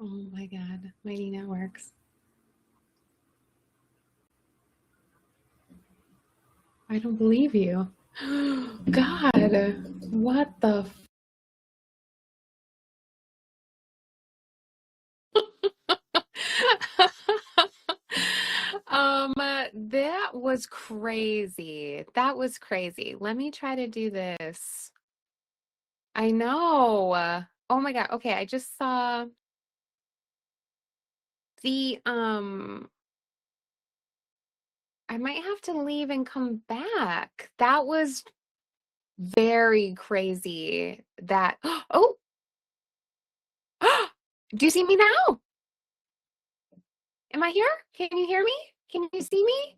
Oh my God, Mighty Networks. I don't believe you. God, what the that was crazy. That was crazy. Let me try to do this. I know. Oh my God. Okay, I just saw the I might have to leave and come back. That was very crazy. That oh, do you see me now? Am I here? Can you hear me? Can you see me?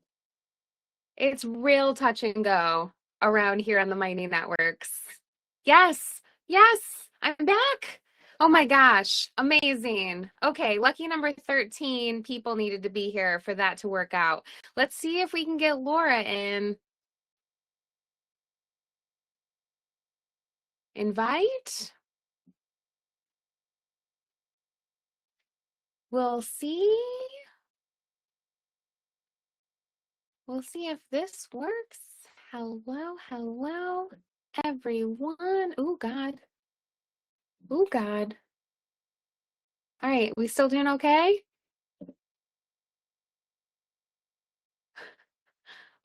It's real touch and go around here on the Mighty Networks. Yes, yes, I'm back. Oh my gosh, amazing. Okay, lucky number 13 people needed to be here for that to work out. Let's see if we can get Laura in. Invite. We'll see. We'll see if this works. Hello, hello, everyone. Oh, God. Oh, God. All right, we still doing okay?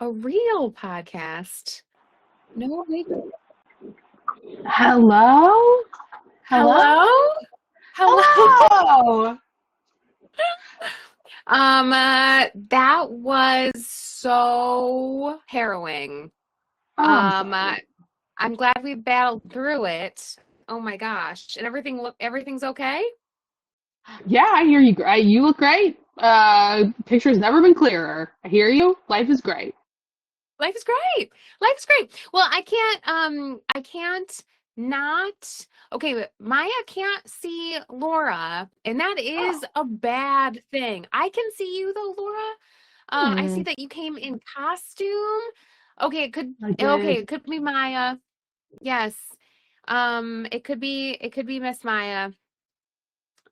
A real podcast. No, wait. Hello? Hello? Hello? Hello! That was so harrowing. Oh, I'm sorry. I'm glad we battled through it. Oh my gosh. And everything's okay? Yeah, I hear you. You look great. Picture's never been clearer. I hear you. Life is great. Life is great. Life is great. Well, I can't not. Okay, but Maya can't see Laura, and that is Oh, a bad thing. I can see you though, Laura. I see hmm, that you came in costume. Okay, I it did. could be Maya. Yes. It could be Miss Maya.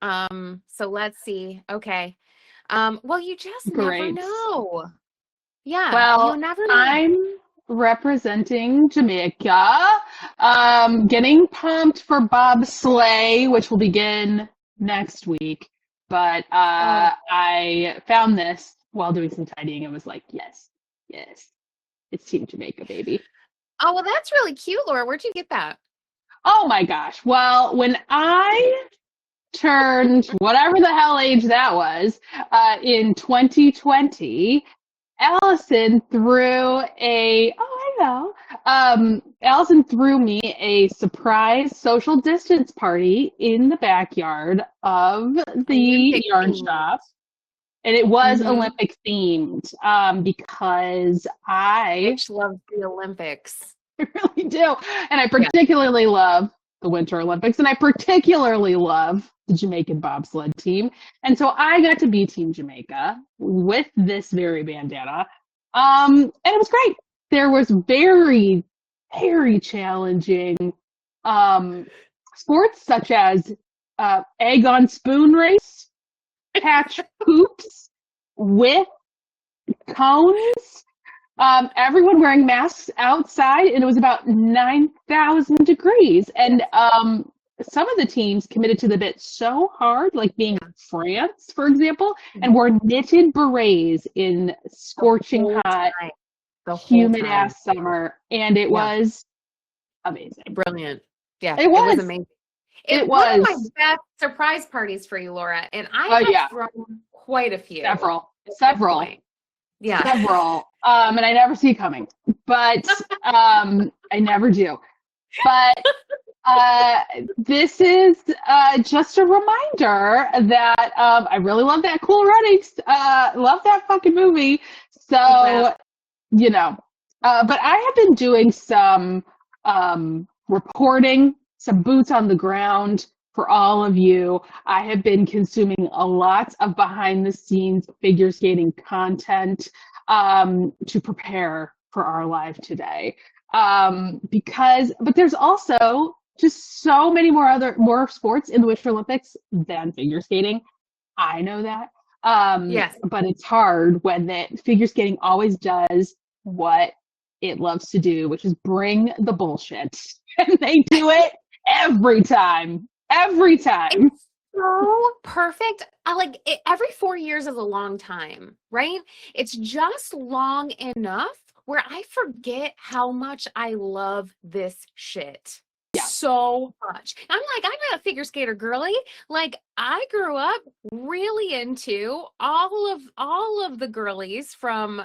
So let's see. Okay. Well, you just never Great. know. Yeah, you Well, never know. I'm representing Jamaica. Getting pumped for bobsleigh, which will begin next week. But Oh, I found this while doing some tidying and was like, yes, yes, it's Team Jamaica, baby. oh, well, that's really cute, Laura. Where'd you get that? Oh my gosh. Well, when I turned whatever the hell age that was in 2020, Allison threw a, oh, I know. Allison threw me a surprise social distance party in the backyard of the Olympic yarn themed. shop. And it was Mm-hmm. Olympic themed because I Bitch loves the Olympics. really do. And I Yeah. particularly love the Winter Olympics, and I particularly love the Jamaican bobsled team. And so I got to be Team Jamaica with this very bandana. And it was great. There was very, very challenging um, sports such as egg on spoon race, catch hoops with cones, everyone wearing masks outside, and it was about 9,000 degrees. And some of the teams committed to the bit so hard, like being France, for example, and wore knitted berets in The scorching whole hot, time. The whole humid time. ass summer, and it Yeah. was amazing. Brilliant. Yeah, It it was was. amazing. It One of my was. best surprise parties for you, Laura, and I Oh have yeah, thrown quite a few several, at this several. point. Yeah. Several, and I never see it coming, but I never do. But uh, this is just a reminder that I really love that Cool Runnings. Love that fucking movie. I'm glad. So, you know, but I have been doing some reporting, some boots on the ground for all of you. I have been consuming a lot of behind the scenes figure skating content to prepare for our live today. But there's also just so many more sports in the Winter Olympics than figure skating. I know that. Yes. But it's hard when the figure skating always does what it loves to do, which is bring the bullshit. And they do it every time. Every time. It's so perfect. I like it, every 4 years is a long time, right? It's just long enough where I forget how much I love this shit Yeah. so much. I'm not a figure skater girly. Like I grew up really into all of the girlies from,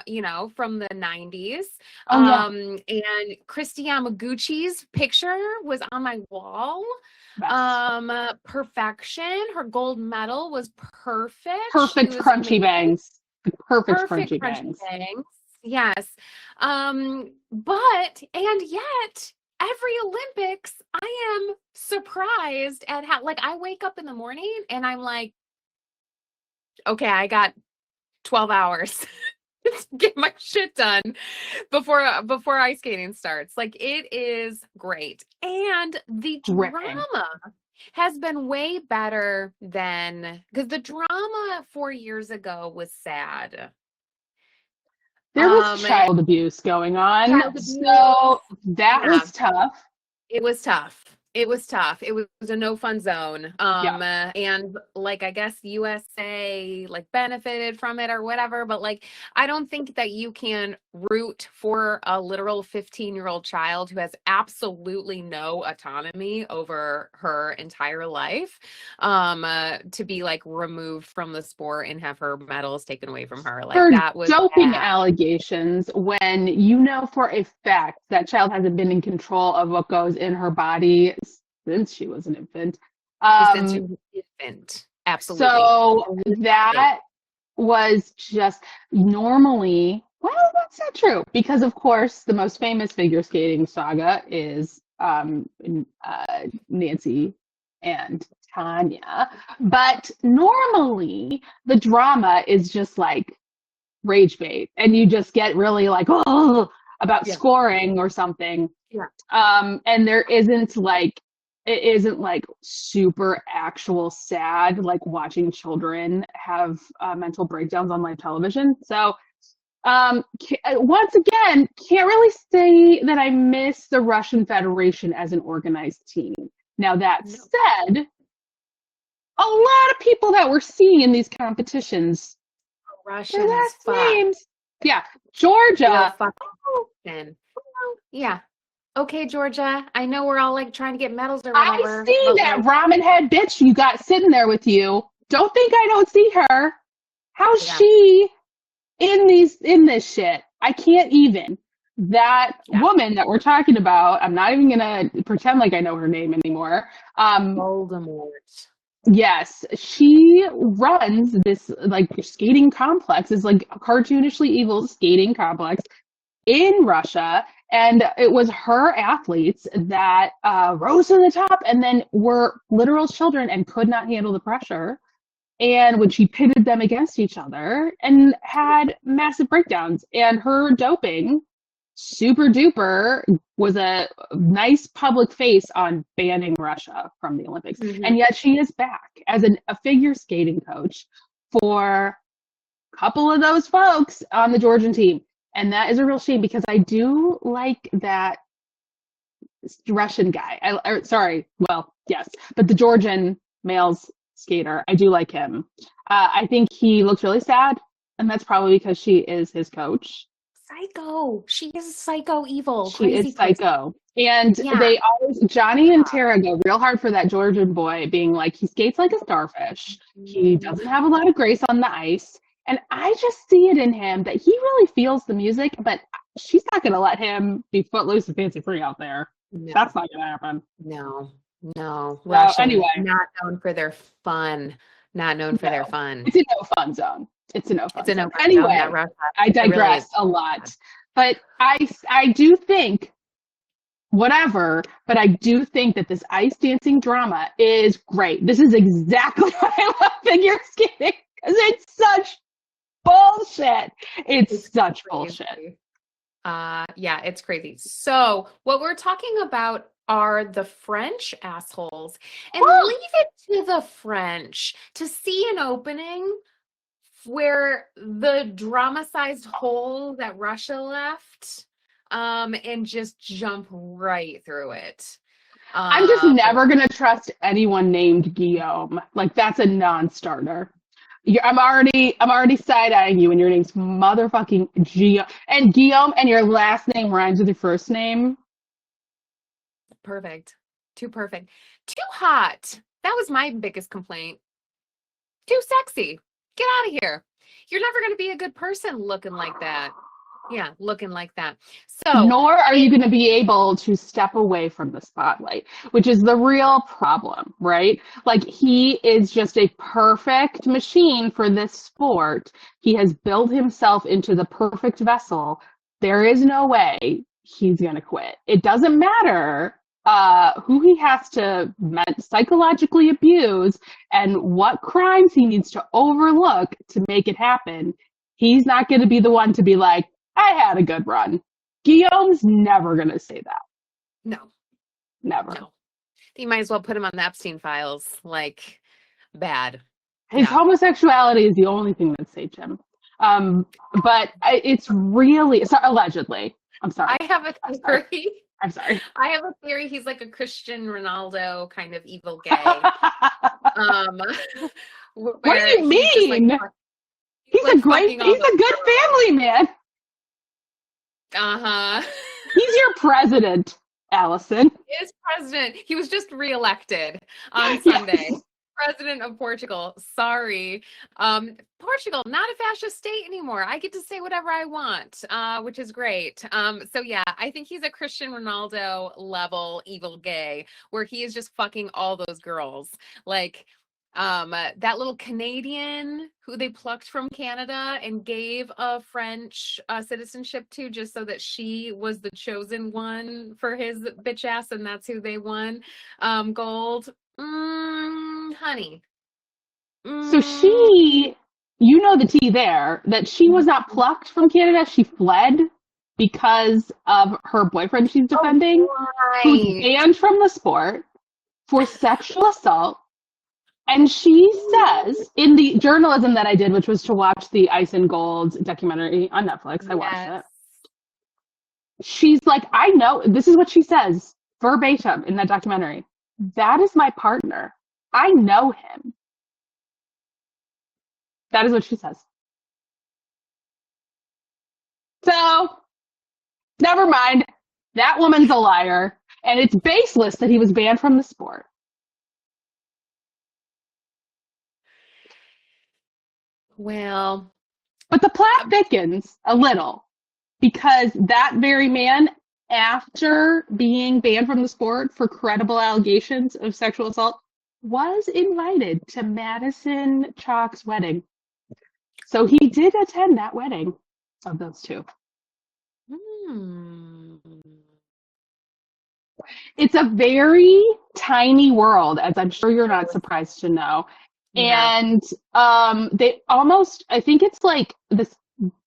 from the 90s. Oh yeah. And Christy Yamaguchi's picture was on my wall. Best. Perfection. Her gold medal was perfect. She Perfect was crunchy amazing. bangs. Perfect Perfect crunchy crunchy bangs. bangs. Yes. But and yet every Olympics, I am surprised at how like I wake up in the morning and I'm like, okay, I got 12 hours to get my shit done before ice skating starts. Like it is great. And the Gripping. drama has been way better than because the drama 4 years ago was sad. There was And child abuse going on. child abuse. So that Yeah. was tough. It was tough. It was tough. It was a no fun zone. Yeah. And like I guess USA like benefited from it or whatever, but like I don't think that you can root for a literal 15-year-old child who has absolutely no autonomy over her entire life, to be like removed from the sport and have her medals taken away from her. Like For that was doping bad. allegations, when you know for a fact that child hasn't been in control of what goes in her body since she was an infant. Since she was an infant. Absolutely. So that was just normally, well, that's not true because, of course, the most famous figure skating saga is Nancy and Tanya. But normally, the drama is just like rage bait, and you just get really like, oh, about Yeah. scoring or something. Yeah. And there isn't like, it isn't like super actual sad, like watching children have mental breakdowns on live television. So, once again, can't really say that I miss the Russian Federation as an organized team. Now, that No. said, a lot of people that we're seeing in these competitions, their Russian as last fuck. names. Yeah, Real Georgia. fucking. Yeah. Okay, Georgia. I know we're all like trying to get medals or I whatever, see but that like, ramen head bitch you got sitting there with you. Don't think I don't see her. How's yeah, she in this shit? I can't even. That yeah. woman that we're talking about, I'm not even gonna pretend like I know her name anymore. Voldemort. Yes, she runs this like skating complex, this like cartoonishly evil skating complex in Russia. And it was her athletes that rose to the top and then were literal children and could not handle the pressure. And when she pitted them against each other and had massive breakdowns, and her doping, super duper, was a nice public face on banning Russia from the Olympics. Mm-hmm. And yet she is back as a figure skating coach for a couple of those folks on the Georgian team. And that is a real shame because I do like that Russian guy. But the Georgian males skater, I do like him. I think he looks really sad, and that's probably because she is his coach. Psycho. She is psycho evil. She Crazy is person. psycho. And Yeah. they always, Johnny and Tara go real hard for that Georgian boy, being like, he skates like a starfish. He doesn't have a lot of grace on the ice. And I just see it in him that he really feels the music, but she's not going to let him be footloose and fancy free out there. No. That's not going to happen. No. So Russian, anyway, not known for their fun. Not known for their fun. it's a no fun zone. It's a no fun zone. No fun Anyway, zone, Russia. I digress a lot. But I do think, whatever, but I do think that this ice dancing drama is great. This is exactly why I love figure skating, because it's such bullshit. It's such crazy. bullshit. Yeah, it's crazy. So what we're talking about are the French assholes. And leave it to the French to see an opening where the drama-sized hole that Russia left, and just jump right through it. I'm just never gonna trust anyone named Guillaume. Like that's a non-starter. I'm already side-eyeing you, and your name's motherfucking Guillaume. And Guillaume, and your last name rhymes with your first name. Perfect. Too perfect. Too hot. That was my biggest complaint. Too sexy. Get out of here. You're never going to be a good person looking like that. Yeah, looking like that. So, nor are you going to be able to step away from the spotlight, which is the real problem, right? Like, he is just a perfect machine for this sport. He has built himself into the perfect vessel. There is no way he's going to quit. It doesn't matter who he has to psychologically abuse and what crimes he needs to overlook to make it happen. He's not going to be the one to be like, I had a good run. Guillaume's never going to say that. No. Never. No. You might as well put him on the Epstein files. Like, bad. His homosexuality is the only thing that saved him. But it's really, allegedly. I'm sorry. I have a theory. I'm sorry. I have a theory he's like a Christian Ronaldo kind of evil gay. What do you mean? He's a good family man. Uh-huh. He's your president, Allison. He is president. He was just reelected on Sunday. Yes. President of Portugal. Sorry. Portugal, not a fascist state anymore. I get to say whatever I want, which is great. So yeah, I think he's a Christian Ronaldo level evil gay where he is just fucking all those girls. Like, that little Canadian who they plucked from Canada and gave a French citizenship to just so that she was the chosen one for his bitch ass, and that's who they won gold. Honey. So she, you know the tea there, that she was not plucked from Canada. She fled because of her boyfriend she's defending, who's banned from the sport for sexual assault. And she says, in the journalism that I did, which was to watch the Ice and Gold documentary on Netflix, I watched it. She's like, I know, this is what she says, verbatim in that documentary. That is my partner. I know him. That is what she says. So, never mind. That woman's a liar. And it's baseless that he was banned from the sport. Well, but the plot thickens a little because that very man, after being banned from the sport for credible allegations of sexual assault, was invited to Madison Chalk's wedding. So he did attend that wedding of those two. It's a very tiny world, as I'm sure you're not surprised to know. Yeah. And they almost, I think it's like this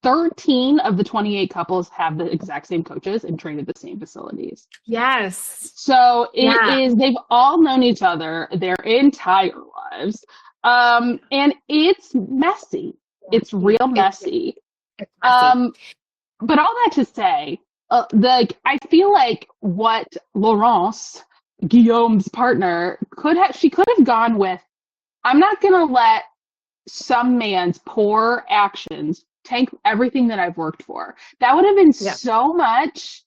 13 of the 28 couples have the exact same coaches and train at the same facilities. Yes. So it is, they've all known each other their entire lives. And it's messy. It's real messy. It's messy. But all that to say, I feel like what Laurence, Guillaume's partner, she could have gone with, I'm not going to let some man's poor actions tank everything that I've worked for. That would have been so much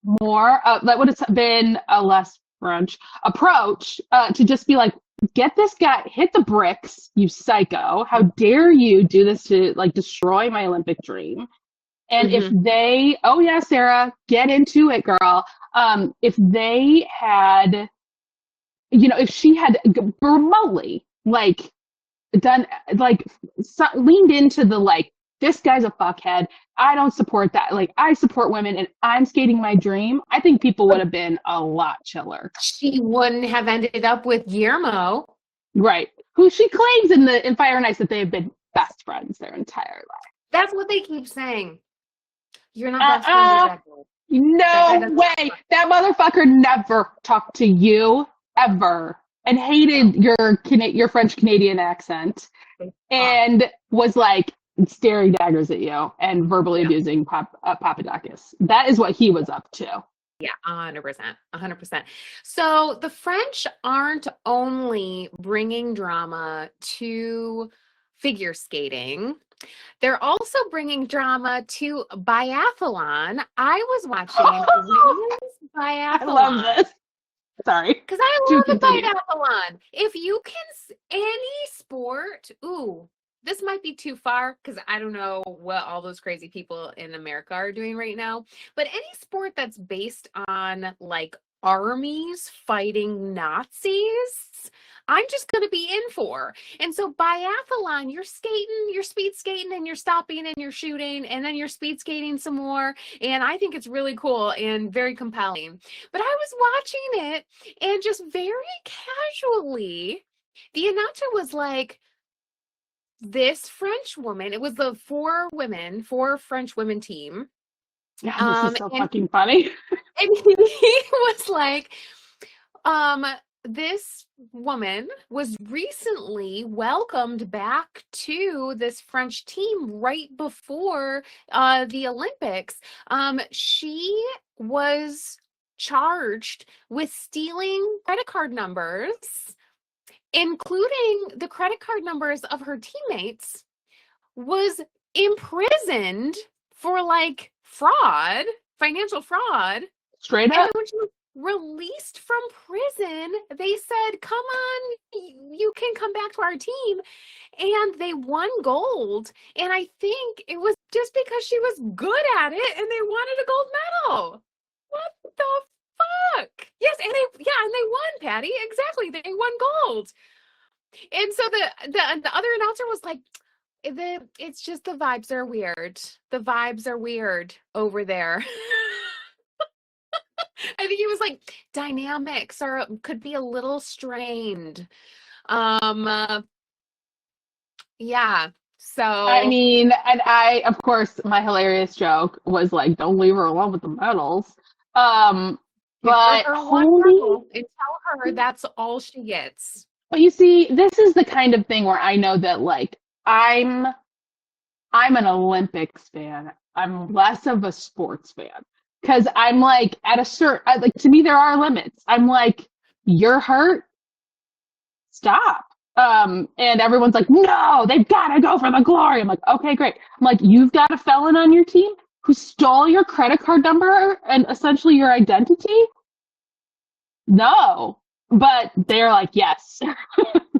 more, that would have been a less French approach to just be like, get this guy, hit the bricks, you psycho. How dare you do this to like destroy my Olympic dream? And if they, oh yeah, Sarah, get into it, girl. If they had, if she had remotely leaned into the this guy's a fuckhead, I don't support that, I support women and I'm skating my dream, I think people would have been a lot chiller. She wouldn't have ended up with Guillermo, right, who she claims in Fire and Ice that they have been best friends their entire life. That's what they keep saying. You're not best friends with that girl. That guy No doesn't. way. That motherfucker never talked to you ever and hated your French Canadian accent Oh, and was like staring daggers at you and verbally yeah. abusing Papadakis. That is what he was up to. Yeah, 100%. 100%. So the French aren't only bringing drama to figure skating, they're also bringing drama to biathlon. I was watching women's I love biathlon this. Sorry. because I Do love continue. a biathlon. If you can, any sport, ooh, this might be too far because I don't know what all those crazy people in America are doing right now, but any sport that's based on like armies fighting Nazis, I'm just going to be in for. And so biathlon, you're skating, you're speed skating, and you're stopping and you're shooting, and then you're speed skating some more. And I think it's really cool and very compelling. But I was watching it and just very casually, the announcer was like, this French woman, it was the four French women team. Yeah, this is so And fucking funny. he was like, um, this woman was recently welcomed back to this French team right before the Olympics. She was charged with stealing credit card numbers, including the credit card numbers of her teammates, was imprisoned for like fraud, financial fraud. Straight And up. then when she was released from prison, they said, come on, you can come back to our team. And they won gold. And I think it was just because she was good at it and they wanted a gold medal. What the fuck? Yes, and they won, Patty. Exactly. They won gold. And so the other announcer was like, it's just the vibes are weird. The vibes are weird over there. I think he was like, dynamics are could be a little strained. Um, uh, yeah. I So mean, and of course, my hilarious joke was like, don't leave her alone with the medals. Um, give but her one holy, medal and tell her that's all she gets. but you see, this is the kind of thing where I know that like I'm an Olympics fan. I'm less of a sports fan because I'm like at a certain like to me there are limits. I'm like, you're hurt, stop. And everyone's like, no, they've got to go for the glory. I'm like, okay, great. I'm like, you've got a felon on your team who stole your credit card number and essentially your identity? No. But they're like, yes.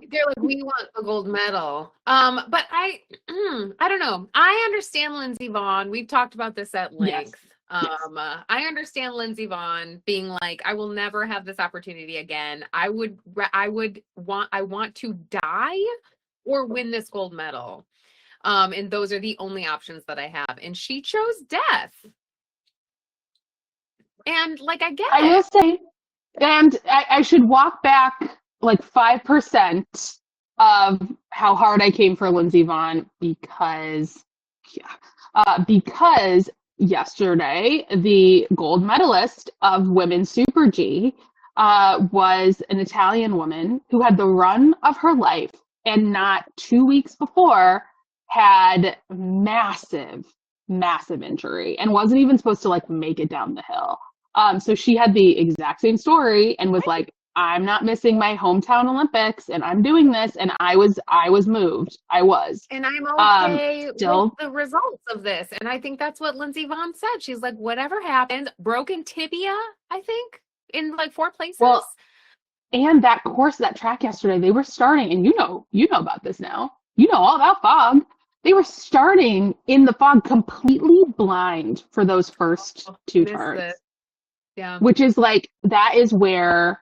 They're like, we want a gold medal. But I don't know. I understand Lindsey Vonn. We've talked about this at Yes. length. Yes. I understand Lindsey Vonn being like, I will never have this opportunity again. I want to die or win this gold medal. And those are the only options that I have. And she chose death. And like, I get I will it. say, and I should walk back like 5% of how hard I came for Lindsey Vonn because yesterday the gold medalist of women's Super G was an Italian woman who had the run of her life and not 2 weeks before had massive injury and wasn't even supposed to like make it down the hill. So she had the exact same story and was like, I'm not missing my hometown Olympics and I'm doing this. And I was moved. I was. And I'm okay with Still, the results of this. And I think that's what Lindsey Vonn said. She's like, whatever happened, broken tibia, I think, in like 4 places. well, and that course, that track yesterday, they were starting, and you know about this now. You know all about fog. They were starting in the fog completely blind for those first two Missed turns, it. Yeah. which is like, that is where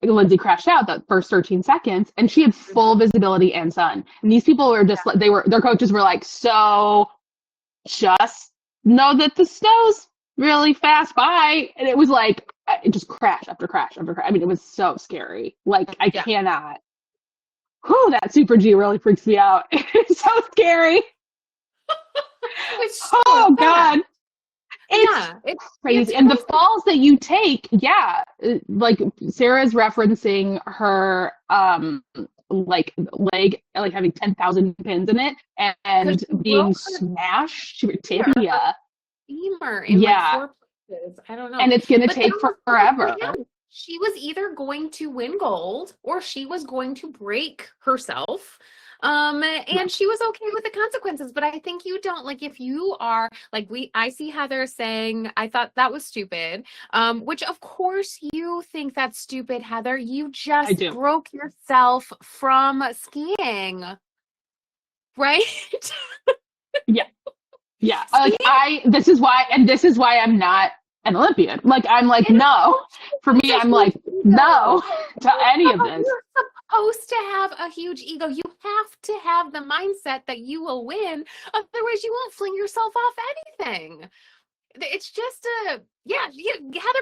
Lindsay crashed out that first 13 seconds and she had full visibility and sun. And these people were just like, their coaches were like, so just know that the snow's really fast by. And it was like, it just crash after crash after crash. I mean, it was so scary. Like, I cannot. Whew, that Super G really freaks me out. It's so scary. It's so Oh, bad. God. It's it's crazy. And the falls that you take, yeah, like Sarah's referencing her like leg like having 10,000 pins in it because and she being broke her smashed to her her tibia. femur in like Yeah. four places. I don't know. And it's going to But that take was her forever. plan. She was either going to win gold or she was going to break herself. Yeah. And she was okay with the consequences. But I think you don't like if you are like I see Heather saying, I thought that was stupid. Which of course you think that's stupid, Heather. You I just do. broke yourself from skiing, right? Yeah. Yeah. Like Skiing this is why I'm not an Olympian. Like I'm like, is no. For it's me, a I'm huge like, ego. no to any of this. You're supposed to have a huge ego. You have to have the mindset that you will win. Otherwise, you won't fling yourself off anything. It's just Heather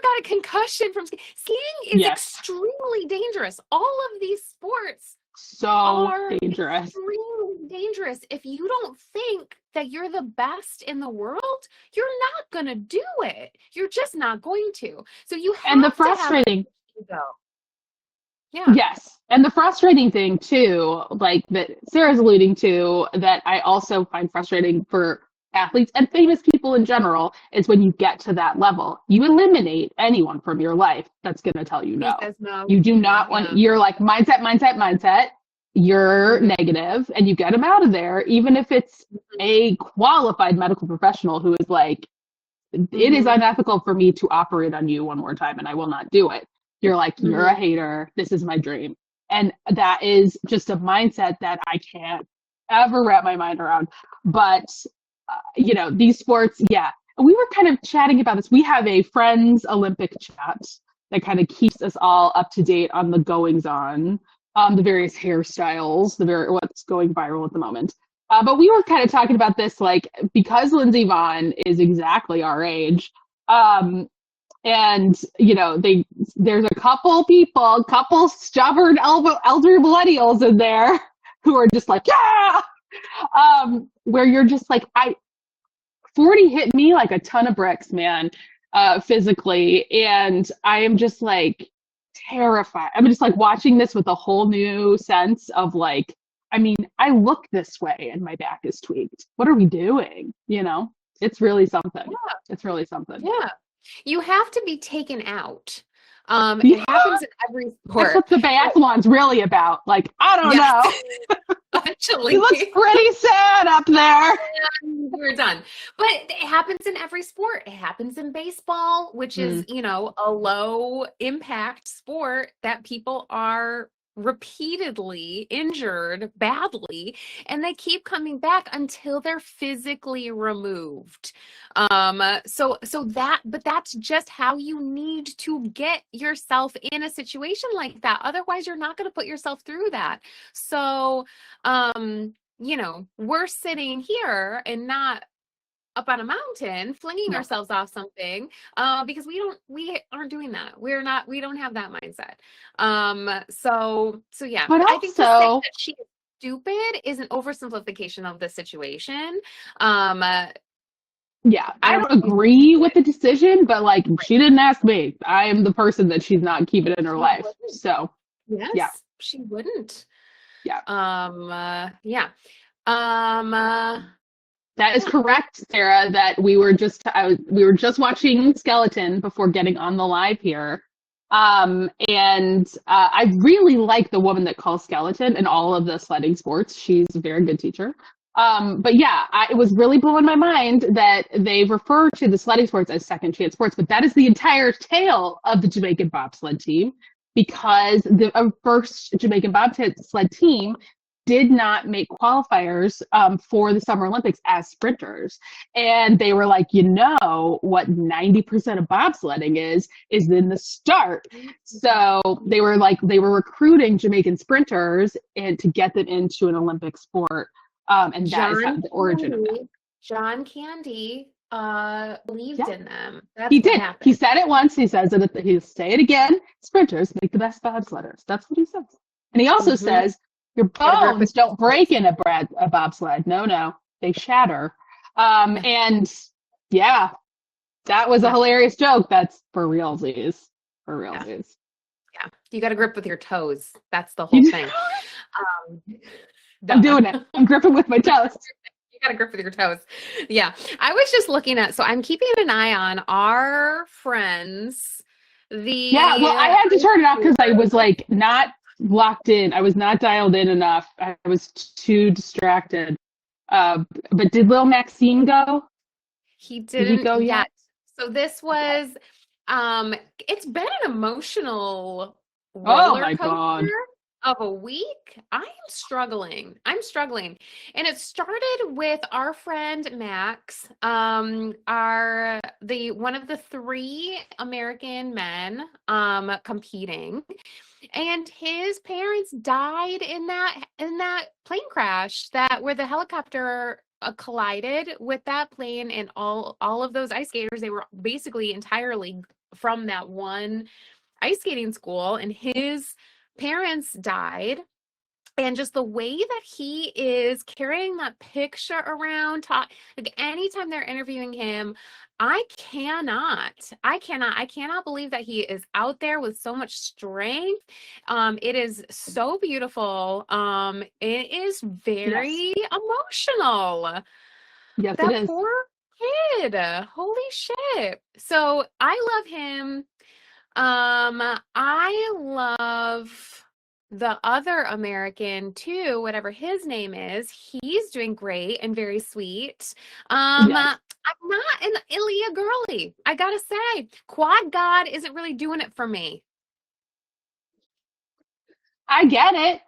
got a concussion from skiing. Skiing is Yes. extremely dangerous. All of these sports So are dangerous. extremely dangerous. If you don't think that you're the best in the world, you're not going to do it. You're just not going to. So you And the have to have that frustrating ego. Yeah. Yes. And the frustrating thing too, like that Sarah's alluding to, that I also find frustrating for athletes and famous people in general, is when you get to that level, you eliminate anyone from your life that's going to tell you Who no. says no? You do not want, Yeah. you're like mindset, mindset, mindset. You're Mhm. negative and you get them out of there, even if it's a qualified medical professional who is like, it is Mhm. unethical for me to operate on you one more time and I will not do it. You're like, you're a Mhm. hater. This is my dream. And that is just a mindset that I can't ever wrap my mind around. But, these sports, yeah. We were kind of chatting about this. We have a friends Olympic chat that kind of keeps us all up to date on the goings on, the various hairstyles, what's going viral at the moment. But we were kind of talking about this, like, because Lindsey Vonn is exactly our age, and there's a couple stubborn elder millennials in there who are just like, yeah, where you're just like, 40 hit me like a ton of bricks, man, physically, and I am just like terrified. I'm just like watching this with a whole new sense of like, I mean, I look this way and my back is tweaked. What are we doing? It's really something. Yeah. It's really something. Yeah. You have to be taken out. Yeah, It happens in every that's sport. what the biathlon's really about. Like, I don't Yes. know. He Actually. looks pretty sad up there. We're done. But it happens in every sport. It happens in baseball, which Mm. is, a low impact sport that people are repeatedly injured badly and they keep coming back until they're physically removed. But that's just how you need to get yourself in a situation like that. Otherwise, you're not going to put yourself through that. So, we're sitting here and not up on a mountain flinging No. ourselves off something because we aren't doing that. We don't have that mindset. So yeah, But I think to say also, that she is stupid is an oversimplification of the situation. I yeah, I don't don't think agree with the decision, but like, she didn't ask me. I am the person that she's not keeping in her she life. wouldn't. So, yeah, Yes, she wouldn't. yeah. Yeah. Um uh, That is yeah. correct, Sarah. That we were just watching Skeleton before getting on the live here, and I really like the woman that calls Skeleton in all of the sledding sports. She's a very good teacher. But yeah, it was really blowing my mind that they refer to the sledding sports as second chance sports, but that is the entire tale of the Jamaican bobsled team, because the first Jamaican bobsled team did not make qualifiers for the Summer Olympics as sprinters. And they were like, what 90% of bobsledding is in the start. So they were recruiting Jamaican sprinters and to get them into an Olympic sport. And that is how John the origin of that. Candy, John Candy believed Yeah, in them. he That's what did. He happened. said it once. He says it. He'll say it again. Sprinters make the best bobsledders. That's what he says. And he also Mm-hmm. says your bones don't break in a bobsled. No, they shatter. And yeah, That was a Yeah, hilarious joke. That's for realsies. For yeah, realsies. yeah. You got to grip with your toes. That's the whole You, thing. Um, I'm duh. doing it. I'm gripping with my toes. You got to grip with your toes. Yeah. I was just looking at, so I'm keeping an eye on our friends, Yeah, well, I the had to ice turn it off because I was skaters. like not locked in. I was not dialed in enough. I was too distracted. Uh, but did Lil Maxine go? He Did he didn't go yet? yet. So this Okay. was it's been an emotional Oh roller my God. coaster of a week. I'm struggling. I'm struggling. And it started with our friend Max, our the one of the three American men competing. And his parents died in that plane crash that where the helicopter collided with that plane, and all of those ice skaters, they were basically entirely from that one ice skating school, and his parents died. And just the way that he is carrying that picture around, like anytime they're interviewing him, I cannot believe that he is out there with so much strength. It is so beautiful. It is Yes. very emotional. Yes, it That is. poor kid. Holy shit. So I love him. I love the other American too, whatever his name is. He's doing great and very sweet. Yes. I'm not an Ilya girly. I gotta say, Quad God isn't really doing it for me. I get it.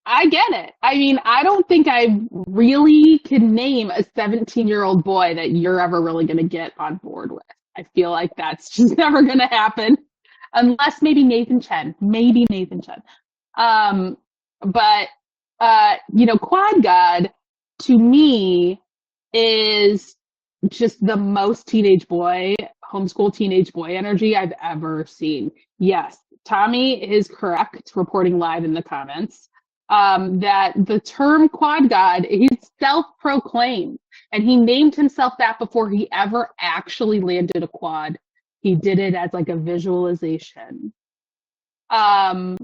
I get it. I mean, I don't think I really can name a 17-year-old boy that you're ever really going to get on board with. I feel like that's just never going to happen unless maybe Nathan Chen, maybe Nathan Chen. Um, but Quad God to me is just the most homeschool teenage boy energy I've ever seen. Yes, Tommy is correct, reporting live in the comments, that the term Quad God, he's self-proclaimed, and he named himself that before he ever actually landed a quad. He did it as like a visualization. Um,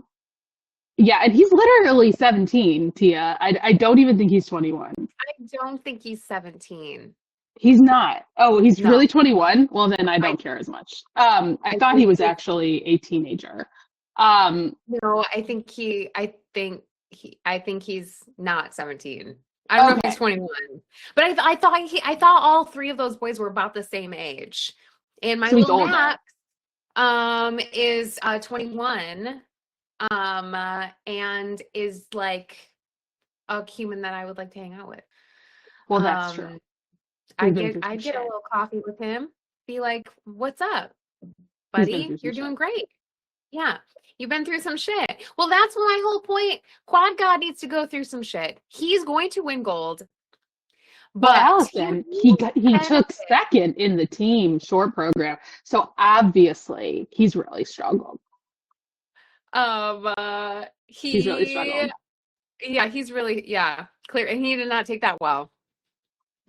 yeah, and he's literally 17, Tia. I don't even think he's 21. I don't think he's 17. He's not. Oh, he's No, really 21? Well, then I I don't care as much. I I thought he think was it's actually a teenager. Um, no, I think he's not 17. I don't know if he's okay. 21, but I thought all three of those boys were about the same age. And my So he's little older. Max is 21 and is like a human that I would like to hang out with. Well, that's true. Um He's been through some I'd get a shit. little coffee with him, be like, "What's up, He's been through buddy? some You're shit. doing great." Yeah. You've been through some shit. Well, that's my whole point. Quad God needs to go through some shit. He's going to win gold, Well, but Allison, he took benefit. second in the team short program. So obviously he's really struggled. He's really He struggled. yeah, he's really yeah, clear. And he did not take that well.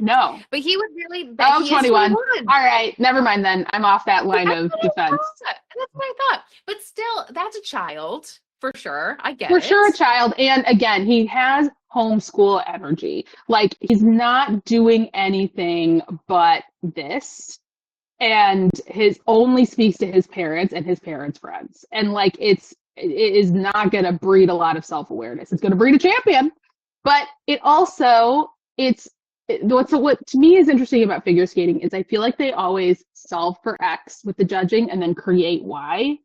No. But he was really but Oh, he is 21. 21. All right. Never mind then. I'm off that But line that's of what I defense. thought. That's what I thought. But still, that's a child for sure. I get For sure a it. child. And again, he has homeschool energy. Like he's not doing anything but this. And his only speaks to his parents and his parents' friends. And like it is not gonna breed a lot of self-awareness. It's gonna breed a champion. But it also what to me is interesting about figure skating is I feel like they always solve for X with the judging and then create Y.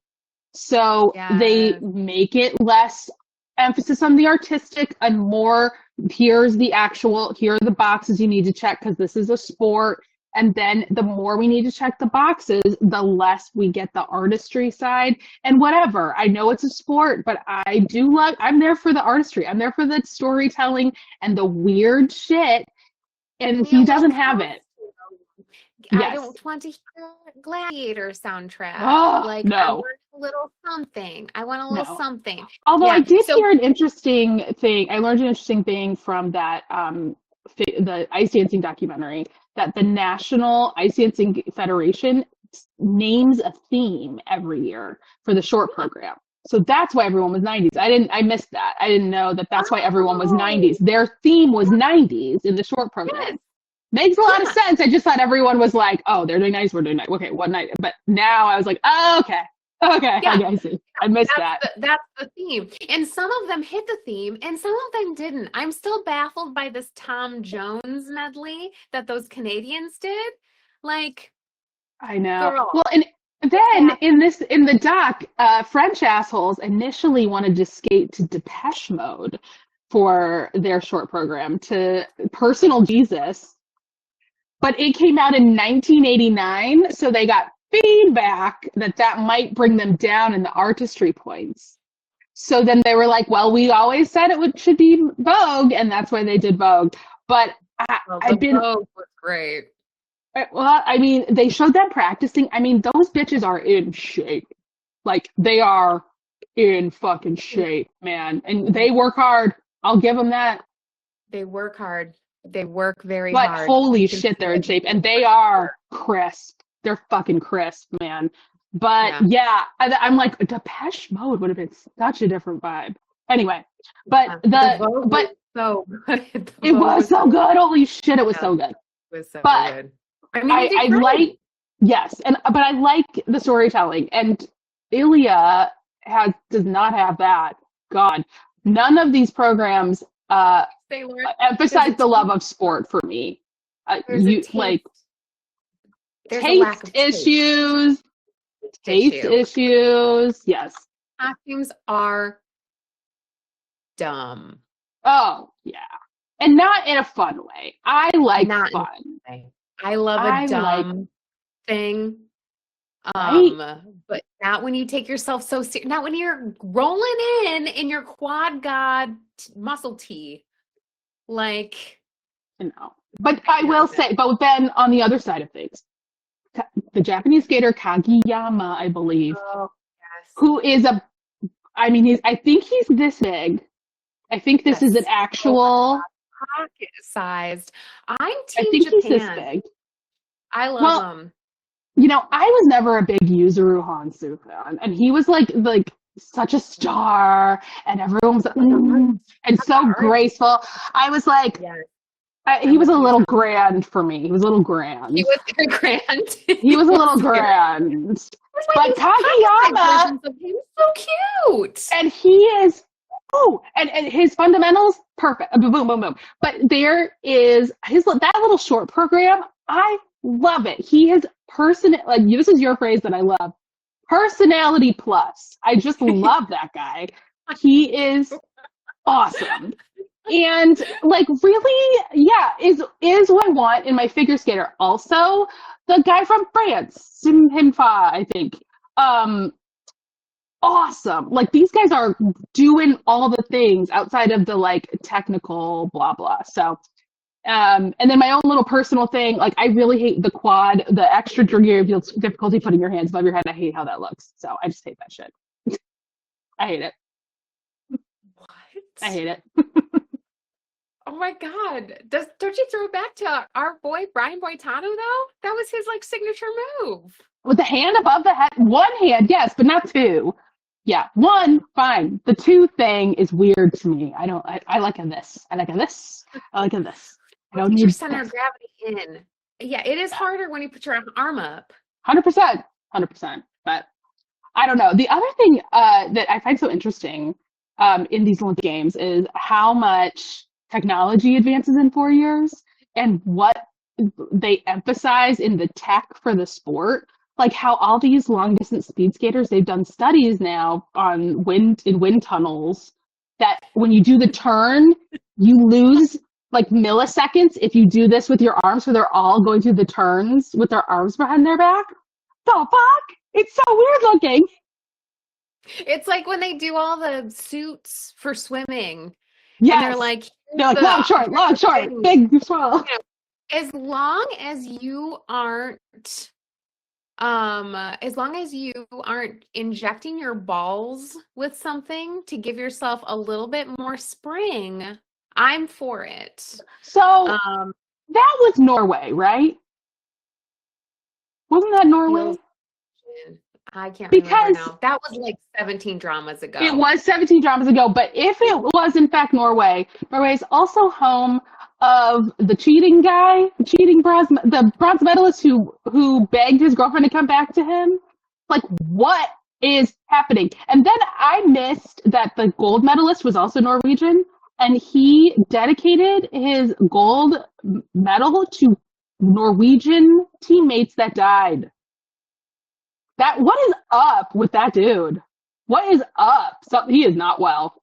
So they Yes. make it less emphasis on the artistic and more here are the boxes you need to check because this is a sport. And then the more we need to check the boxes, the less we get the artistry side and whatever. I know it's a sport, but I'm there for the artistry. I'm there for the storytelling and the weird shit. Give And me a he little doesn't have it. costume. I Yes. don't want to hear Gladiator soundtrack. Oh, Like I no, want a little something. I want a little no. something. Although I Yeah. did So hear an interesting thing, I learned an interesting thing from that the ice dancing documentary that the National Ice Dancing Federation names a theme every year for the short program. So that's why everyone was 90s. I missed that. I didn't know that that's why everyone was 90s. Their theme was 90s in the short program. Yes. Makes a lot of sense. I just thought everyone was like, oh, they're doing 90s, we're doing 90s. Okay, what night? But now I was like, oh, okay. Okay, Yeah. I see. I missed that. That's the theme. And some of them hit the theme and some of them didn't. I'm still baffled by this Tom Jones medley that those Canadians did. Like, I know. girl. Well, and then in the doc, French assholes initially wanted to skate to Depeche Mode for their short program, to Personal Jesus, but it came out in 1989, so they got feedback that might bring them down in the artistry points. So then they were like, well, we always said should be Vogue, and that's why they did Vogue. But Vogue was great. Well, I mean, they showed them practicing. I mean, those bitches are in shape. Like, they are in fucking shape, man. And they work hard. I'll give them that. They work hard. They work very but hard. But holy shit, they're in shape. And they are crisp. They're fucking crisp, man. But yeah, I'm like, Depeche Mode would have been such a different vibe. Anyway, but so good. It was so good. Holy shit, it was so good. It was so good. I mean, I like, yes, but I like the storytelling, and Ilya does not have that. God, none of these programs emphasize the love of sport for me. Taste issues. Yes. Costumes are dumb. Oh yeah, and not in a fun way. I like fun. I love a dumb thing. But not when you take yourself so serious. Not when you're rolling in your quad god muscle tee. Like, But I will say, but then on the other side of things, the Japanese skater Kagiyama, I believe, who is I think he's this big. I think this is an actual pocket sized. I'm Team I think Japan. He's this big. I love him. I was never a big Yuzuru Hansu fan, and he was like such a star, and everyone was and so graceful. I was like, he was a little grand for me. He was a little grand. He was grand. He was a little grand. But Kageyama, he was so cute, and he is. Oh, and his fundamentals, perfect. Boom, boom, boom. But there is that little short program. I love it. He has this is your phrase that I love. Personality plus. I just love that guy. He is awesome. And really, is what I want in my figure skater. Also, the guy from France, Sim Himfa, I think. Awesome. These guys are doing all the things outside of the technical blah blah. So and then my own little personal thing, I really hate the quad, the extra degree of difficulty putting your hands above your head. I hate how that looks. So I just hate that shit. I hate it. What? I hate it. Oh my God. Don't you throw it back to our boy Brian Boitano though? That was his signature move. With the hand above the head, one hand, yes, but not two. Yeah, one, fine. The two thing is weird to me. I like a this. I like a this. I like a this. I don't need your center of gravity in. Yeah, it is harder when you put your arm up. 100%. But I don't know. The other thing that I find so interesting in these Olympic Games is how much technology advances in 4 years and what they emphasize in the tech for the sport. How all these long distance speed skaters, they've done studies now on wind tunnels that when you do the turn, you lose milliseconds if you do this with your arms, so they're all going through the turns with their arms behind their back. The fuck? It's so weird looking. It's like when they do all the suits for swimming. Yes. And they're like long, short, big, small. As long as you aren't injecting your balls with something to give yourself a little bit more spring, I'm for it. So That was Norway, right? Wasn't that Norway? Feels I can't remember Because now. That was like 17 dramas it ago. was 17 dramas ago, but if it was in fact Norway, Norway is also home of the cheating guy, the bronze medalist who begged his girlfriend to come back to him. Like, what is happening? And then I missed that the gold medalist was also Norwegian, and he dedicated his gold medal to Norwegian teammates that died. That what is up with that dude? What is up? He is not well.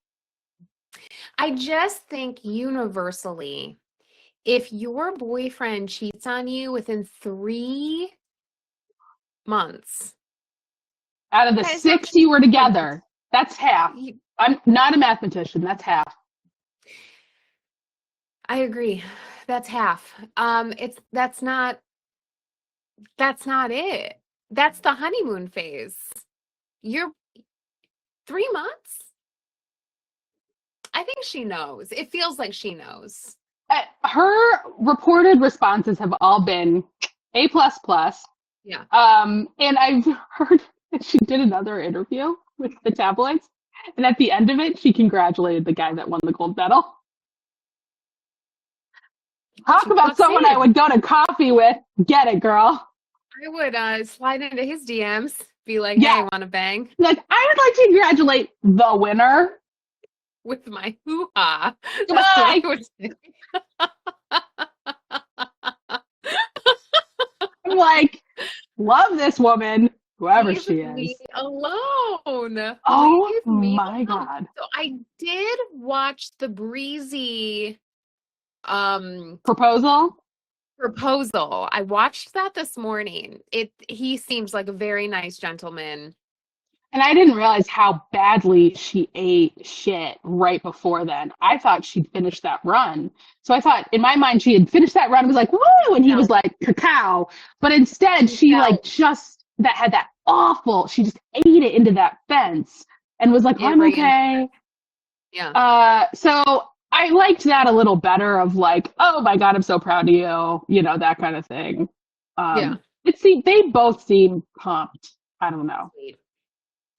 I just think universally, if your boyfriend cheats on you within 3 months, Out of the that is not 6 you were cheating. together, that's half. I'm not a mathematician. That's half. I agree. That's half. That's not it. That's the honeymoon phase. You're 3 months? I think she knows. It feels like she knows. Her reported responses have all been A plus plus. Yeah. And I've heard that she did another interview with the tabloids, and at the end of it, she congratulated the guy that won the gold medal. Talk She about fucks someone I in. would go to coffee with. Get it, girl. I would slide into his DMs, be like, Yeah. hey, want to bang Like, I would like to congratulate the winner. with my hoo-ha. That's what I Goodbye. would say. I'm like, love this woman, whoever Leave she me is. alone. Oh Leave me my alone. God. So I did watch the Breezy Proposal? proposal. I watched that this morning. He seems like a very nice gentleman. And I didn't realize how badly she ate shit right before then. I thought she'd finished that run. So I thought in my mind she had finished that run and was like, woo! And he was No, like, cacao. But instead she she like felt just that had that awful, she just ate it into that fence and was like, oh, it I'm right into okay. yeah. So I liked that a little better of like, oh my God, I'm so proud of you, that kind of thing. Yeah. They both seem pumped. I don't know. Sweet.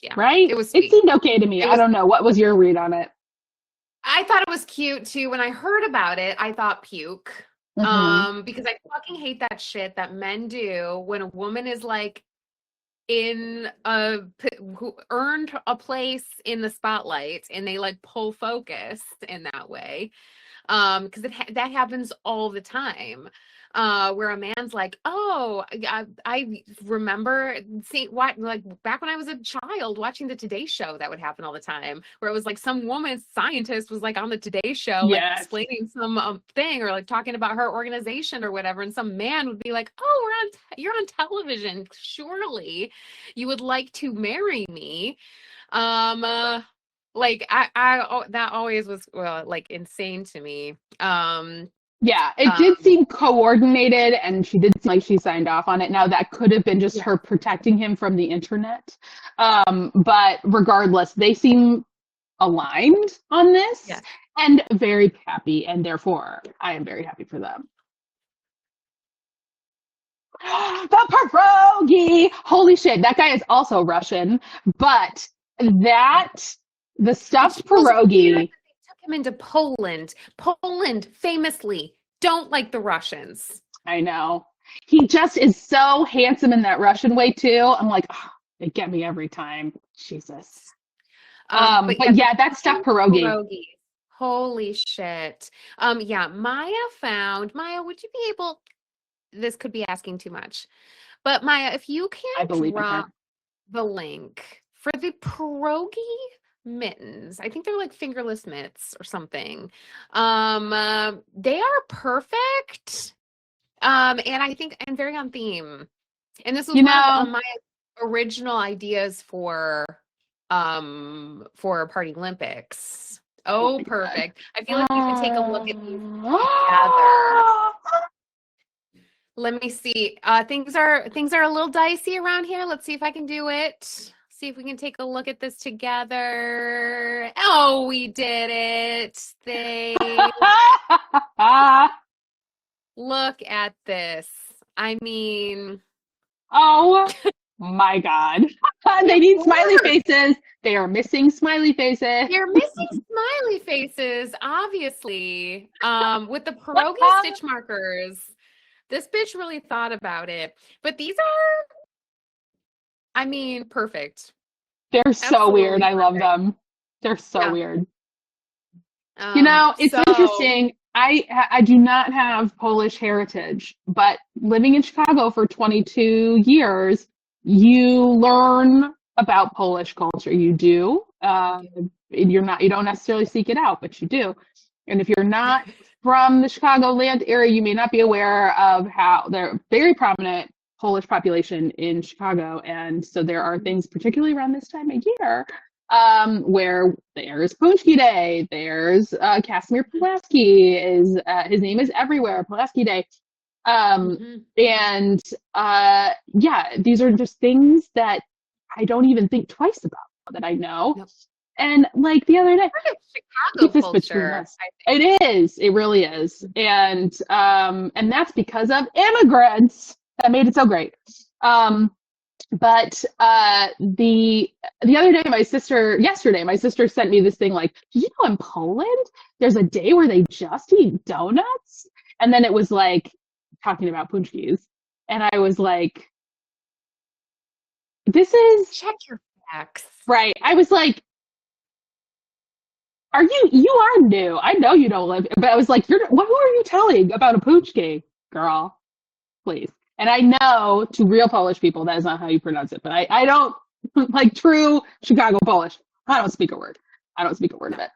Yeah. Right? It was It sweet. seemed okay to me. It I was don't know. What was your read on it? I thought it was cute too. When I heard about it, I thought puke. Mm-hmm. Because I fucking hate that shit that men do when a woman is like who earned a place in the spotlight and they like pull focus in that way. Because that happens all the time. Where a man's like, oh, I remember seeing what like back when I was a child watching the Today Show, that would happen all the time, where it was like some woman scientist was like on the Today Show, like Yes. explaining some thing or like talking about her organization or whatever, and some man would be like, oh, you're on television, surely you would like to marry me. Like that always was like insane to me. Yeah, it Um, did seem coordinated and she did seem like she signed off on it. Now that could have been just yeah, her protecting him from the internet. But regardless, they seem aligned on this yeah. and very happy, and therefore I am very happy for them. The pierogi! Holy shit, that guy is also Russian, but the It stuffed feels weird that pierogi, they took him into Poland. Poland famously don't like the Russians. I know. He just is so handsome in that Russian way too. I'm like, oh, they get me every time. Jesus. But yeah, But the yeah, that stuffed Russian pierogi. pierogies. Holy shit. Yeah, Maya, would you be able, this could be asking too much, but Maya, if you I can believe in her. drop the link for the pierogi mittens. I think they're like fingerless mitts or something. They are perfect. And I think and very on theme. And this was You one of know, my original ideas for PartyLympics. oh Oh, my God. perfect. I feel like you could take a look at these together. Let me see. Things are a little dicey around here. Let's see if I can do it. See if we can take a look at this together. Oh, we did it. Look at this. I mean, Oh my God. They it need smiley works. faces. They are missing smiley faces. You're missing smiley faces, obviously. With the pierogi stitch markers. This bitch really thought about it. But these are, I mean, perfect. They're so weird. Absolutely I love perfect. them. They're so Yeah. weird. You know, it's So interesting. I do not have Polish heritage, but living in Chicago for 22 years, you learn about Polish culture. You do. You don't necessarily seek it out, but you do. And if you're not from the Chicagoland area, you may not be aware of how they're very prominent Polish population in Chicago. And so there are things, particularly around this time of year, where there's Punchki Day, there's Casimir Pulaski is his name is everywhere, Pulaski Day, Mhm. and yeah, these are just things that I don't even think twice about that I know. Nope. And like the other day, Part of keep Chicago this between culture, us. I It is, it really is, and that's because of immigrants that made it so great. Um, but the other day, yesterday, my sister sent me this thing like, did you know in Poland there's a day where they just eat donuts? And then it was like talking about punchkis, and I was like, this is check your facts. right. I was like, you are new? I know you don't live, but I was like, who are you telling about a punchki, girl? Please. And I know to real Polish people that is not how you pronounce it, but I don't like true Chicago Polish. I don't speak a word. I don't speak a word of it.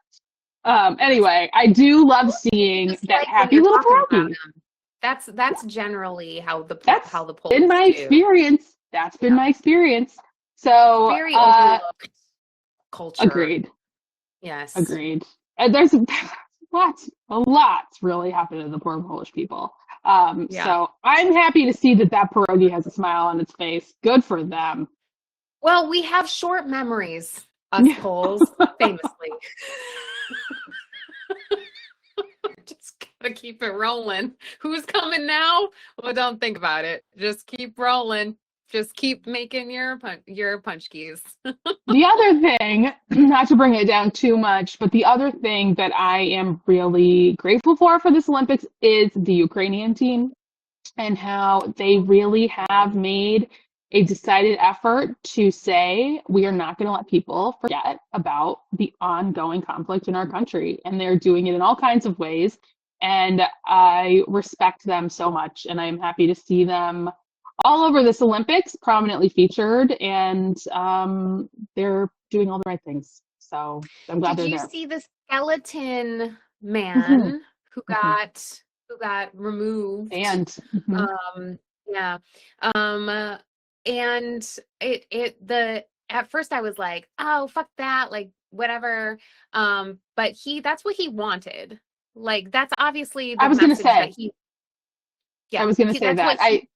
Anyway, I do love seeing Just that like when happy you're little talking about pierogi. them. That's generally That's how the been Poles my do. experience. That's been Yeah. my experience. So, Very overlooked culture. agreed. Yes. Agreed. And there's lots really happened to the poor Polish people. Yeah. So I'm happy to see that pierogi has a smile on its face. Good for them. Well, we have short memories, us Poles, famously. Just gotta keep it rolling. Who's coming now? Well, don't think about it. Just keep rolling. Just keep making your punch keys. The other thing, not to bring it down too much, but the other thing that I am really grateful for this Olympics is the Ukrainian team and how they really have made a decided effort to say we are not going to let people forget about the ongoing conflict in our country. And they're doing it in all kinds of ways. And I respect them so much. And I'm happy to see them all over this Olympics, prominently featured. And they're doing all the right things. So I'm glad Did they're you there. see the skeleton Mm-hmm, man mm-hmm. who got removed? And mm-hmm. Yeah. Um, and the at first I was like, oh fuck that, like whatever. But that's what he wanted. Like that's obviously I the was going to message that say, I yeah, was going to say that's that. what he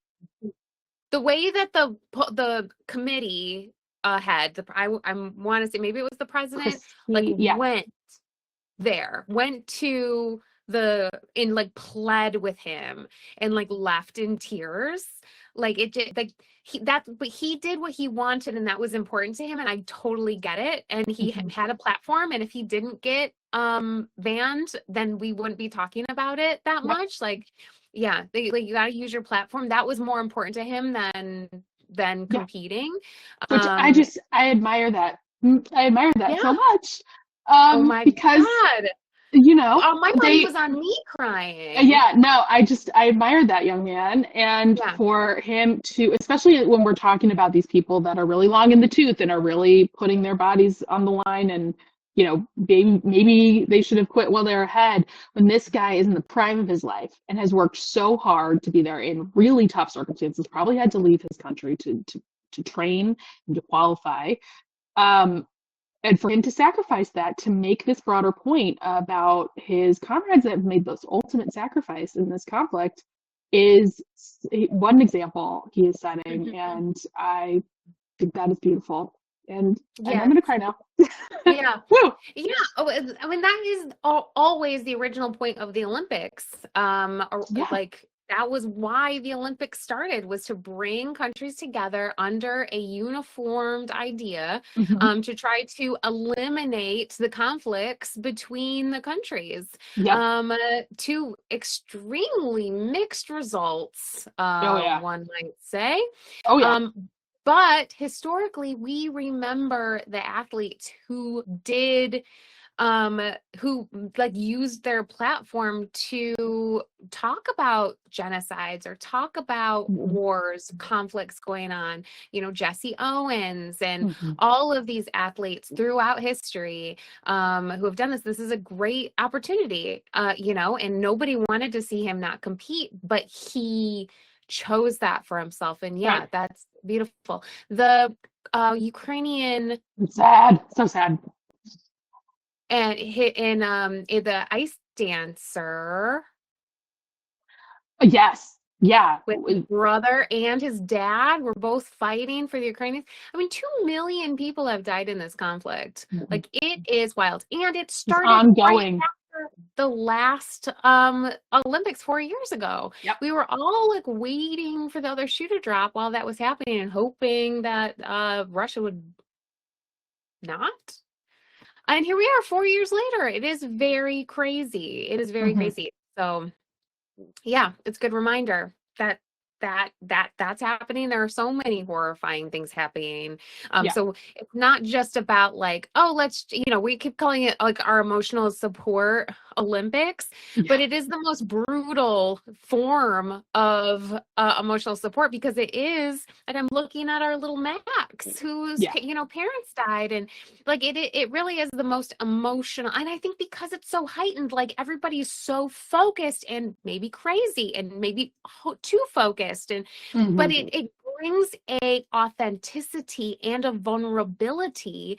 the way that the committee had I want to say maybe it was the president like Christine, yeah. went to like pled with him and like left in tears, like it did like but he did what he wanted and that was important to him and I totally get it and he Mm-hmm. had a platform and if he didn't get banned then we wouldn't be talking about it that Yep. much, like yeah, like you got to use your platform. That was more important to him than Yeah. competing. Which Um, I admire that. I admire that so yeah. much. Oh my Because, God. you know, Oh, my money they, was on me crying. yeah, no, I admired that young man. And Yeah. for him to, especially when we're talking about these people that are really long in the tooth and are really putting their bodies on the line and, maybe they should have quit while they're ahead. When this guy is in the prime of his life and has worked so hard to be there in really tough circumstances, probably had to leave his country to train and to qualify. Um, and for him to sacrifice that to make this broader point about his comrades that have made this ultimate sacrifice in this conflict is one example he is setting, Mhm. and I think that is beautiful. And I'm Yes. gonna cry now. Yeah. Woo! Yeah. Oh, I mean, that is always the original point of the Olympics. Or Yeah. like that was why the Olympics started, was to bring countries together under a uniformed idea, Mhm. to try to eliminate the conflicts between the countries. Yep. To extremely mixed results, Oh yeah. one might say. Oh yeah. But historically, we remember the athletes who did um who like used their platform to talk about genocides or talk about Mhm. wars, conflicts going on, Jesse Owens and Mhm. all of these athletes throughout history, who have done this. This is a great opportunity, and nobody wanted to see him not compete, but he chose that for himself. And yeah, Right. that's beautiful. The Ukrainian It's sad. So sad. and hit in the ice dancer Yes. Yeah. with his brother and his dad were both fighting for the Ukrainians. I mean, 2 million people have died in this conflict. Mhm. Like, it is wild. And it It's started right ongoing. after the last Olympics 4 years ago. Yep. We were all like waiting for the other shoe to drop while that was happening and hoping that Russia would not. And here we are 4 years later. It is very crazy. It is very Mhm. crazy. So yeah, it's a good reminder that that's happening. There are so many horrifying things happening. Yeah. So it's not just about like, oh, we keep calling it like our emotional support Olympics, Yeah. but it is the most brutal form of emotional support, because it is, and I'm looking at our little Max, whose Yeah. parents died, and like it really is the most emotional. And I think because it's so heightened, like everybody's so focused and maybe crazy and maybe too focused, and but Mhm. it brings a authenticity and a vulnerability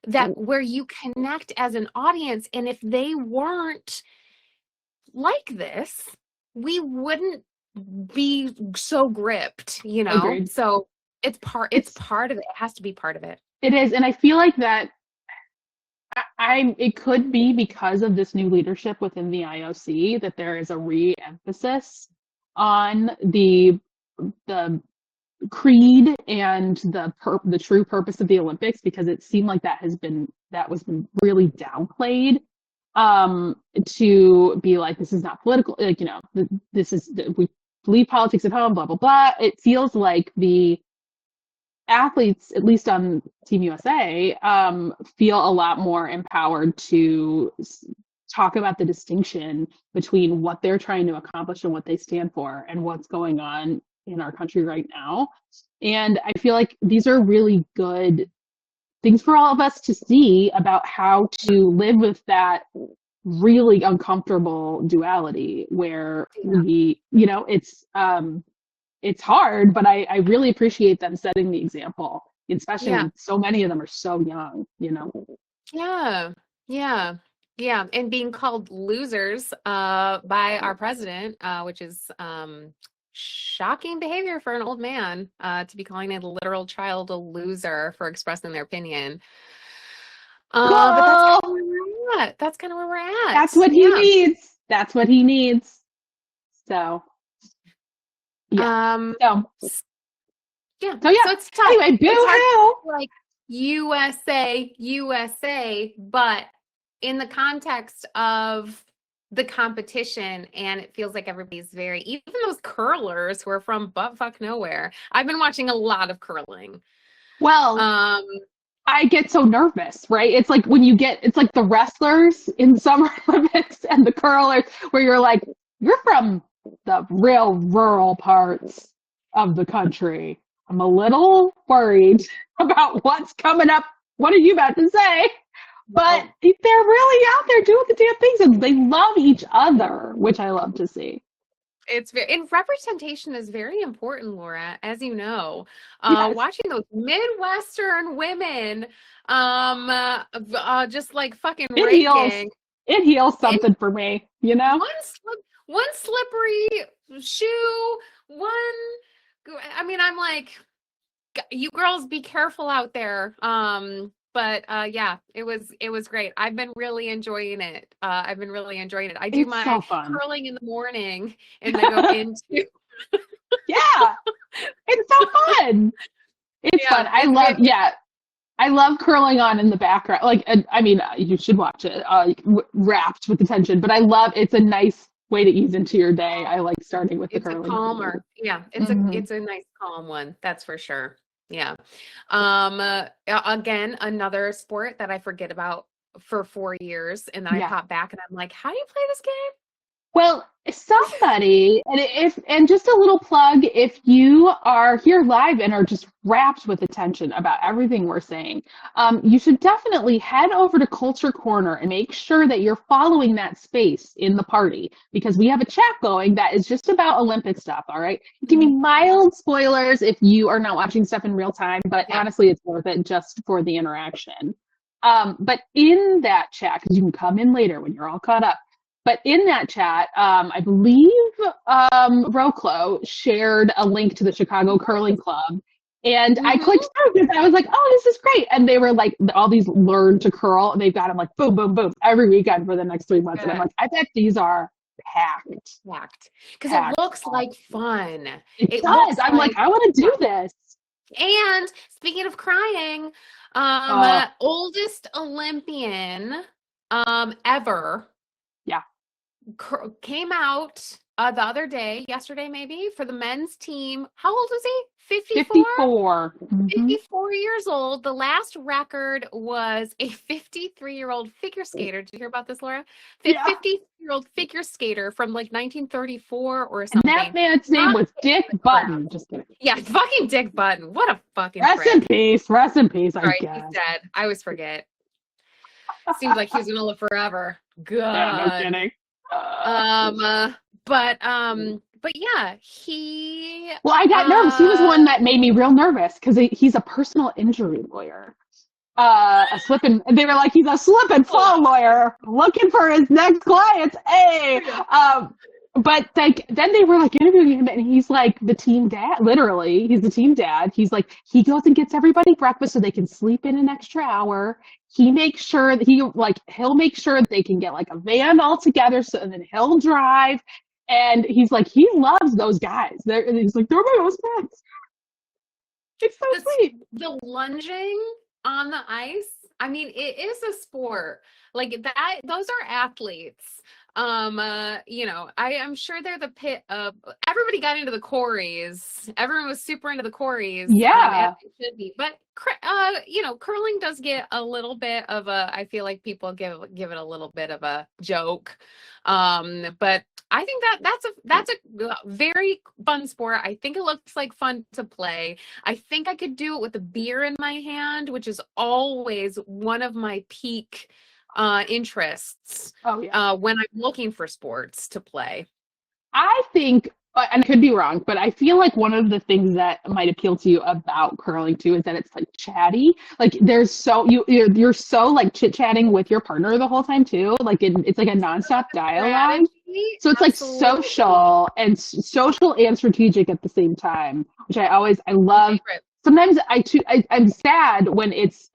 that where you connect as an audience. And if they weren't like this, we wouldn't be so gripped, Agreed. so it's It's part of it. It has to be part of it. it is, and I feel like that it could be because of this new leadership within the IOC that there is a re-emphasis on the creed and the true purpose of the Olympics, because it seemed like that was been really downplayed, to be like, this is not political, like, this is, we leave politics at home, blah blah blah. It feels like the athletes, at least on Team USA, feel a lot more empowered to talk about the distinction between what they're trying to accomplish and what they stand for and what's going on in our country right now. And I feel like these are really good things for all of us to see about how to live with that really uncomfortable duality where Yeah. it's hard, but I really appreciate them setting the example, especially Yeah. when so many of them are so young. Yeah. Yeah. Yeah. And being called losers by our president, which is shocking behavior for an old man, to be calling a literal child a loser for expressing their opinion. But that's kind Cool. of where we're at. That's kind of where we're That's at. what he Yeah. needs. That's what he needs. So yeah. Um, So s- yeah. so yeah. So it's tough. Anyway, boo It's hard to hoo. say, like USA, USA, but in the context of the competition, and it feels like everybody's very, even those curlers who are from buttfuck nowhere. I've been watching a lot of curling. Well, Um, I get so nervous, right? It's like it's like the wrestlers in Summer Olympics and the curlers, where you're like, you're from the real rural parts of the country. I'm a little worried about what's coming up. What are you about to say? But well, they're really out there doing the damn things, and they love each other, which I love to see. it's very, and representation is very important, Laura, as you know. Yes, Watching those Midwestern women, just like fucking it heals. raking. It heals It something for me. one slip, one slippery shoe, one. I mean, I'm like, you girls be careful out there. But yeah, it was great. I've been really enjoying it. I've been really enjoying it. I do It's my so fun. curling in the morning and then go into Yeah, it's so fun. It's fun. yeah, it's been I love curling on in the background. Like, I mean, you should watch it, wrapped with attention. But I love it's a nice way to ease into your day. I like starting with the it's a curling. calmer. Yeah, Hmm. it's a nice calm one. That's for sure. Yeah. Again, another sport that I forget about for 4 years, and then I Yeah. pop back and I'm like, how do you play this game? Well, somebody, and just a little plug, if you are here live and are just wrapped with attention about everything we're saying, you should definitely head over to Culture Corner and make sure that you're following that space in the party because we have a chat going that is just about Olympic stuff, all right? Give me mild spoilers if you are not watching stuff in real time, but Yeah. honestly, it's worth it just for the interaction. But in that chat, because you can come in later when you're all caught up, but in that chat, I believe Roclo shared a link to the Chicago Curling Club. And I clicked Hmm. through because I was like, oh, this is great. And they were like, all these learn to curl. And they've got them like boom, boom, boom every weekend for the next 3 months. And I'm Good. like, I bet these are packed, Packed. Because it packed. looks like fun. It It does. looks I'm like, like I want to fun. do this. And speaking of crying, Uh, oldest Olympian ever yeah, came out the other day, yesterday maybe, for the men's team. How old is he? 54? 54. Hmm. 54 years old. The last record was a 53-year-old figure skater. Did you hear about this, Laura? Yeah. 50-year-old figure skater from like 1934 or And that something. man's name Not was hitting Dick the Button. ground. Just kidding. Yeah, fucking Dick Button. What a fucking Rest in prick. peace. Rest in peace, I Sorry, he's guess. dead. I always forget. Seems like he's gonna live forever. Yeah, no God. kidding. Uh, Um, uh, but yeah, he well, I got nervous. He was one that made me real nervous because he's a personal injury lawyer. A slip and they were like, he's a slip and oh, fall lawyer looking for his next clients. Hey, yeah. but like then they were like interviewing him, and he's like the team dad. Literally, he's the team dad. He's like he goes and gets everybody breakfast so they can sleep in an extra hour. He makes sure that he'll make sure that they can get like a van all together, so and then he'll drive. And he's like he loves those guys. He's like they're my best friends. It's so the sweet. the lunging on the ice. I mean, it is a sport like that. Those are athletes. I'm sure they're the pit of everybody got into the quarries. Everyone was super into the quarries, as Yeah. they should be. But curling does get a little bit of a. I feel like people give it a little bit of a joke. But I think that's a very fun sport. I think it looks like fun to play. I think I could do it with a beer in my hand, which is always one of my peak interests Oh yeah. when I'm looking for sports to play. I think, and I could be wrong, but I feel like one of the things that might appeal to you about curling too is that it's like chatty. Like there's you're so like chit chatting with your partner the whole time too. Like it's like a nonstop dialogue. Strategy, So it's like absolutely. social and strategic at the same time, which I My love. favorite. Sometimes I'm sad when it's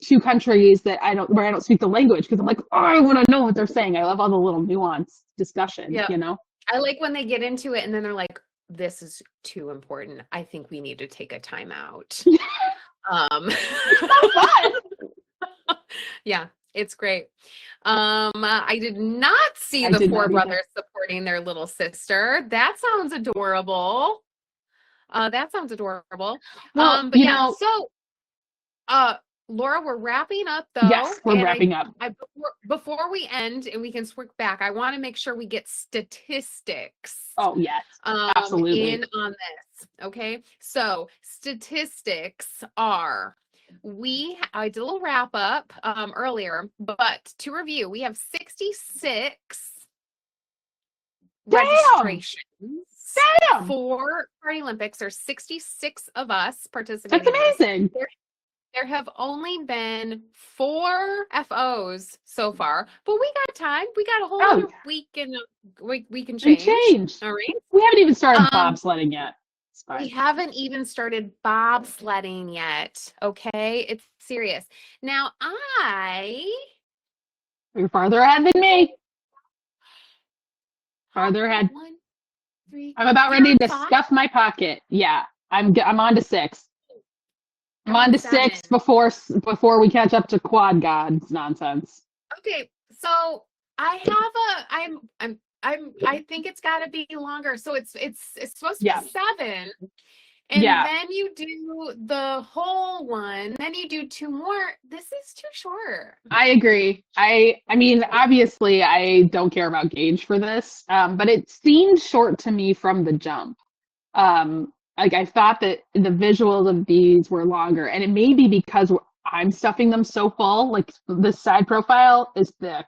two countries that I don't speak the language because I'm like, oh, I want to know what they're saying. I love all the little nuance discussion, Yeah. you know. I like when they get into it and then they're like, this is too important. I think we need to take a timeout. Um, It's so fun. yeah, it's great. I did not see I the did four not either. brothers supporting their little sister. That sounds adorable. That sounds adorable. Well, But yeah, so uh Laura, we're wrapping up though, yes, we're and wrapping up. before we end and we can switch back, I want to make sure we get statistics Oh, yes, absolutely. in on this. Okay, so statistics are I did a little wrap up earlier, but to review, we have 66 Damn, registrations damn, for PartyLympics. There's 66 of us that's participating in this. amazing. There have only been 4 FOs so far, but we got time. We got a whole Oh, other yeah. week and we can And change. change. All right. We haven't even started Um, bobsledding yet. It's fine. We haven't even started bobsledding yet. Okay, it's serious. Now You're farther ahead than me. Farther ahead. 1, 3. I'm about You're ready on to 5. stuff my pocket. Yeah, I'm on to 6. I'm I'm on on to 7. 6 before we catch up to quad gods nonsense. Okay, so I have a I think it's got to be longer. So it's supposed to Yeah, be 7, and yeah, then you do the whole one, then you do 2 more. This is too short. I agree. I mean, obviously, I don't care about gauge for this, but it seemed short to me from the jump. Like I thought that the visuals of these were longer, and it may be because I'm stuffing them so full. Like the side profile is thick.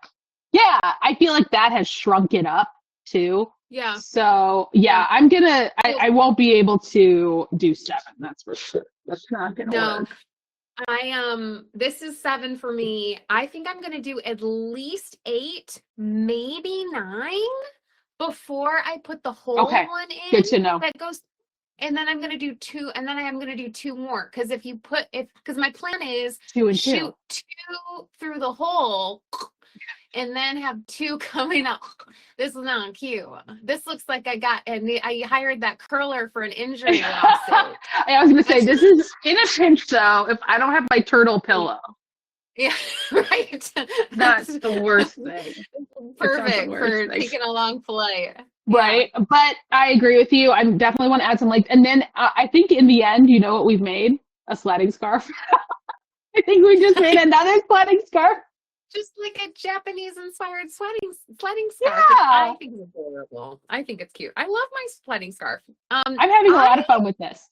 Yeah, I feel like that has shrunk it up too. Yeah, So yeah. yeah, I, Well, I won't be able to do 7. That's for sure. That's not gonna no, work. this is 7 for me. I think I'm gonna do at least 8, maybe 9 before I put the whole Okay, one good in. to know. That goes, and then I'm gonna do 2, and then I am gonna do 2 more. Because because my plan is 2 and 2. shoot 2 through the hole, and then have 2 coming up. This is not cute. This looks like I hired that curler for an injury lawsuit. I was gonna say this is in a pinch though. If I don't have my turtle pillow, Yeah, right. not the worst thing. It's not the Perfect worst for thing. taking a long flight. Yeah. Right. But I agree with you. I definitely want to add some like, and then I think in the end, you know what we've made? A sledding scarf. I think we just made another sledding scarf. Just like a Japanese inspired sledding scarf, which Yeah. I think is adorable. I think it's cute. I love my sledding scarf. I'm having a lot I of fun with this.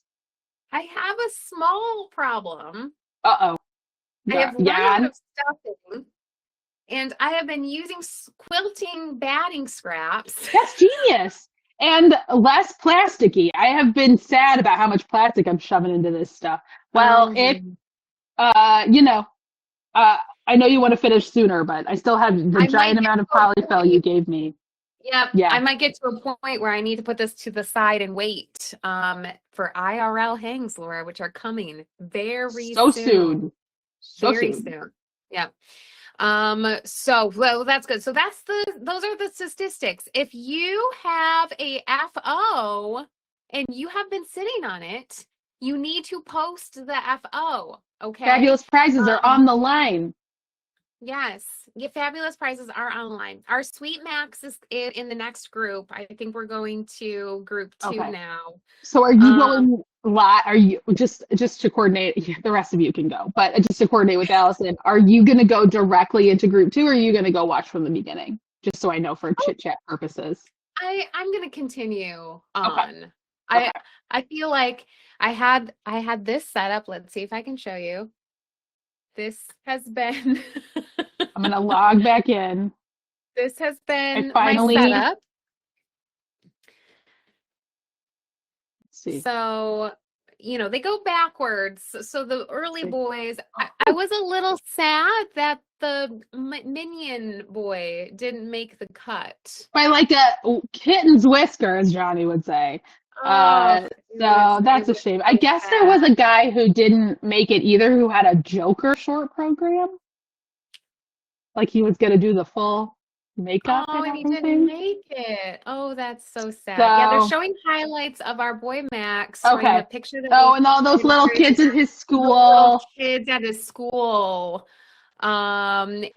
I have a small problem. Uh-oh. I have run out Yeah. of stuffing, and I have been using quilting batting scraps. That's genius. And less plasticky. I have been sad about how much plastic I'm shoving into this stuff. Well, if Um, you know, uh, I know you want to finish sooner, but I still have the I might giant get amount of to a polyfill you point. gave me. Yep, I Yeah, might get to a point where I need to put this to the side and wait for IRL hangs, Laura, which are coming very so soon. soon, so Very soon. soon. Yeah. So well, that's good. So those are the statistics. If you have a FO and you have been sitting on it, you need to post the FO. Okay. Fabulous prizes are Um, on the line. yes, fabulous prizes are online. Our Sweet Max is in the next group. I think we're going to group 2 Okay. now. So are you Um, going live? Are you just to coordinate? The rest of you can go, but just to coordinate with Allison, are you going to go directly into group 2, or are you going to go watch from the beginning? Just so I know for chit chat purposes. I'm gonna continue Okay. on. Okay. I feel like I had this set up. Let's see if I can show you. This has been I'm going to log back in. this has I been my finally, let's setup. see. So, they go backwards. So the early boys, I was a little sad that the minion boy didn't make the cut. By like a kitten's whisker, as Johnny would say. Oh, So it that's a was shame. I so guess there was sad. a guy who didn't make it either who had a Joker short program. Like he was going to do the full makeup Oh, and and he didn't everything. make it. Oh, that's so sad. Yeah, they're So, showing highlights of our boy Max, showing the okay. picture that Oh, we and all those did little create, kids at his the little school. kids at his school. And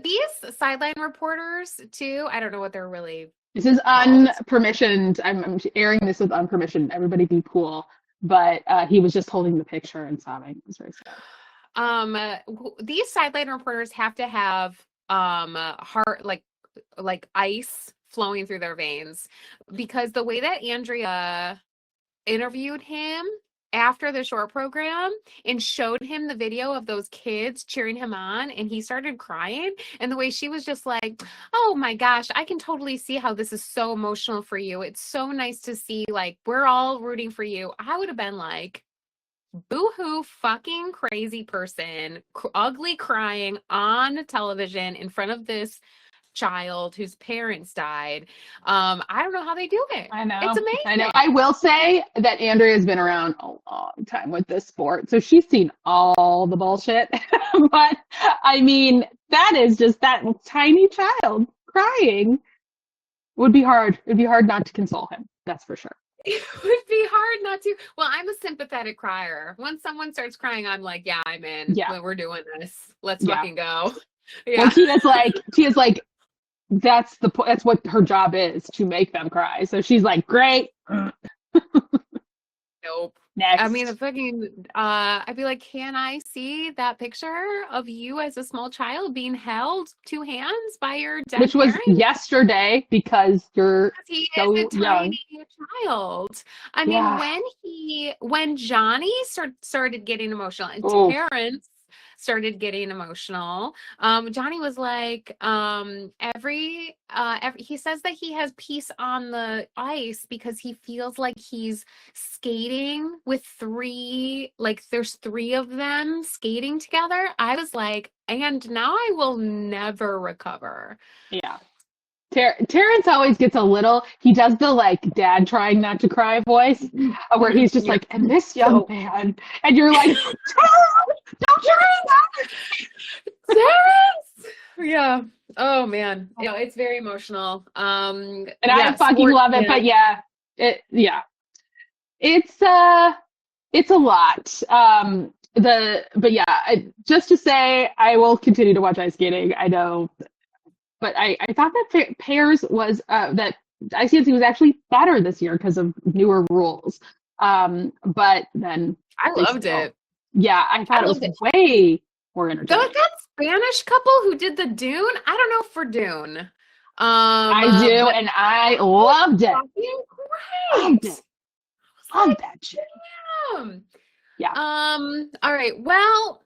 these sideline reporters too, I don't know what they're really This is called. unpermissioned. I'm airing this with unpermissioned. Everybody be cool. But he was just holding the picture and sobbing. It was very sad. These sideline reporters have to have heart like ice flowing through their veins, because the way that Andrea interviewed him after the short program and showed him the video of those kids cheering him on, and he started crying, and the way she was just like, oh my gosh, I can totally see how this is so emotional for you. It's so nice to see, like, we're all rooting for you. I would have been like, boo-hoo, fucking crazy person, ugly crying on television in front of this child whose parents died. I don't know how they do it. I know. It's I know. amazing. I will say that Andrea's been around a long time with this sport, so she's seen all the bullshit. But I mean, that is just that tiny child crying would be hard. It'd be hard not to console him. That's for sure. It would be hard not to. Well, I'm a sympathetic crier. Once someone starts crying, I'm like, yeah, I'm in. Yeah. We're doing this. Let's Yeah. fucking go. Well, Yeah. Tia's like, that's what her job is, to make them cry. So she's like, great. Nope. Next. I mean, the fucking, I'd be like, can I see that picture of you as a small child being held two hands by your dead Which was parent? yesterday because you're He so is a young. tiny child. I mean, Yeah. when Johnny started getting emotional and Oh. Terrence started getting emotional, Johnny was like, every he says that he has peace on the ice because he feels like he's skating with there's three of them skating together. I was like, and now I will never recover. Yeah. Terrence always gets a little, he does the like dad trying not to cry voice where he's just like, and this young man, and you're like, Terrence, don't you read Terrence! Yeah. Oh man. It's very emotional. And I fucking love it, but it's a lot. Just to say, I will continue to watch ice skating. I know. But I thought that pairs was that ICNC was actually better this year because of newer rules. But then I loved it. Yeah, I thought it was way more entertaining. That Spanish couple who did the Dune, I don't know for Dune. I do, and I loved it. Great. Loved that shit. Yeah. All right. Well,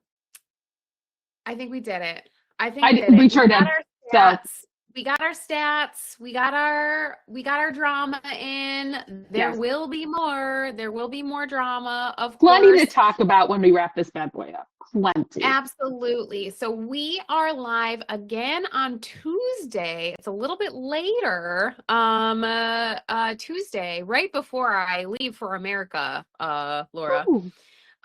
I think we did it. We sure did. We got our stats. We got our drama in. There will be more. There will be more drama, of course. Plenty to talk about when we wrap this bad boy up. Plenty. Absolutely. So we are live again on Tuesday. It's a little bit later. Tuesday, right before I leave for America, Laura. Ooh.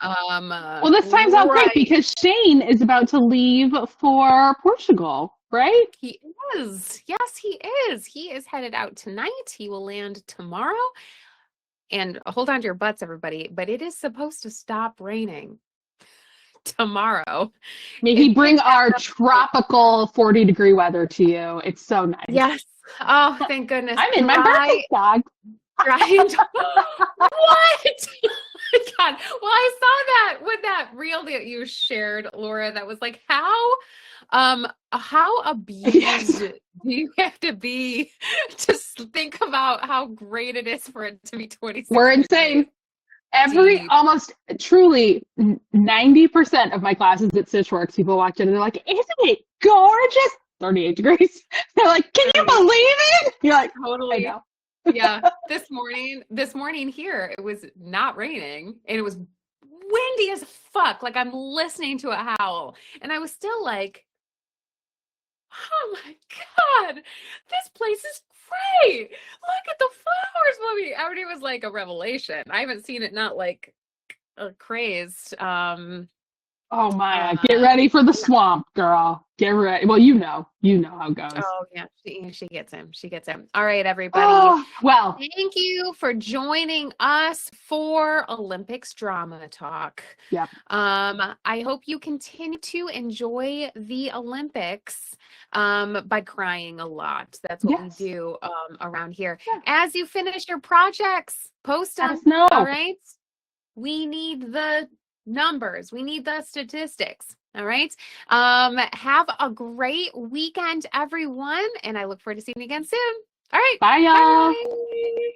Well, this time's out great because Shane is about to leave for Portugal, right? He is. Yes, he is. He is headed out tonight. He will land tomorrow. And hold on to your butts, everybody. But it is supposed to stop raining tomorrow. May he bring our tropical 40-degree weather to you. It's so nice. Yes. Oh, thank goodness. I'm in my birthday dog. Right? What? God. Well, I saw that with that reel that you shared, Laura, that was like, how abused do you have to be to think about how great it is for it to be 26? We're insane. Almost truly 90% of my classes at Stitchworks, people walked in and they're like, isn't it gorgeous? 38 degreys. They're like, can you believe it? You're like, totally. I know. Yeah. This morning here, it was not raining and it was windy as fuck. Like I'm listening to a howl and I was still like, oh my God, this place is great. Look at the flowers blooming. Everybody was like a revelation. I haven't seen it not like crazed. Oh my, get ready for the swamp, girl. Get ready. Well, you know how it goes. Oh yeah, she gets him. She gets him. All right, everybody. Oh, well, thank you for joining us for Olympics Drama Talk. Yeah. I hope you continue to enjoy the Olympics by crying a lot. That's what we do around here. Yeah. As you finish your projects, post them. Let us know. All right. We need the numbers. We need the statistics. All right. Have a great weekend, everyone. And I look forward to seeing you again soon. All right. Bye, y'all. Bye.